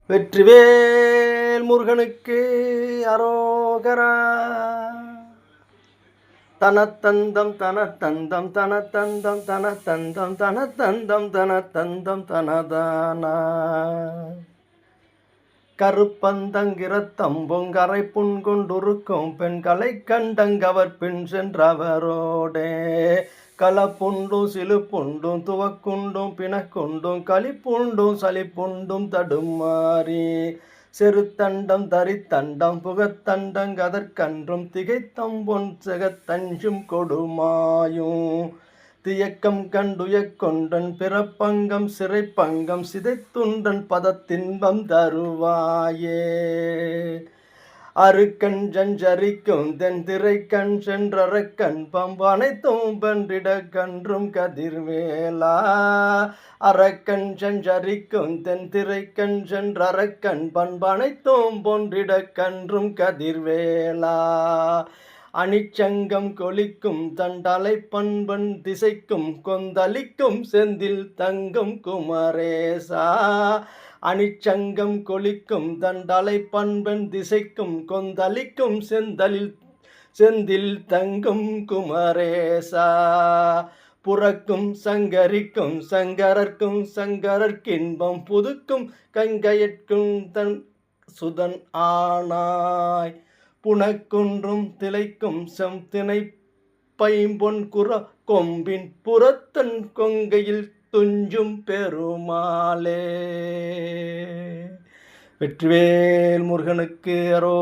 வெற்றிவேல் முருகனுக்கு அரோகரா. தனத்தந்தம் தனத்தந்தம் தனத்தந்தம் தனத்தந்தம் தனத்தந்தம் தனத்தந்தம் தனதானா. கருப்பந்தங்கிரத்தம்பொங்கரை புண்கொண்டுருக்கும் பெண்களை கண்டங்கவர் பின் சென்றவரோடே களப்புண்டும் சிலுப்புண்டும் துவக்குண்டும் பிணக்குண்டும் களிப்புண்டும் சலிப்புண்டும் தடுமாறி செருத்தண்டம் தரித்தண்டம் புகத்தண்டம் கதற்கன்றும் திகைத்தம்பொன் செகத்தஞ்சும் கொடுமாயும் தியக்கம் கண்டுயக்கொண்டன் பிறப்பங்கம் சிறைப்பங்கம் சிதைத்துண்டன் பதத்தின்பம் தருவாயே. அருக்கண் ஜஞ்சரிக்கும் தென் திரைக்கண் சென்றரக்கண் பம்பனைத்தும் பன்றிட கன்றும் கதிர்வேலா. அரக்கண் செஞ்சரிக்கும் தென் திரைக்கண் சென்றரக்கண் பண்பனைத்தும் பொன்றிட கன்றும் கதிர்வேலா. அணிச்சங்கம் கொலிக்கும் தண்டலை பண்பன் திசைக்கும் கொந்தளிக்கும் செந்தில் தங்கும் குமரேசா. அணிச்சங்கம் கொலிக்கும் தண்டலை பண்பன் திசைக்கும் கொந்தளிக்கும் செந்தில் தங்கும் குமரேசா. புறக்கும் சங்கரிக்கும் சங்கரர்க்கும் சங்கரர்க்கின்பம் புதுக்கும் கங்கையற்கும் தன் சுதன் ஆனாய். புனக்குன்றும் திளைக்கும் செம்திணை பைம்பொன் குற கொம்பின் புறத்தன் கொங்கையில் துஞ்சும் பெருமாளே. வெற்றிவேல் முருகனுக்கு அரோ.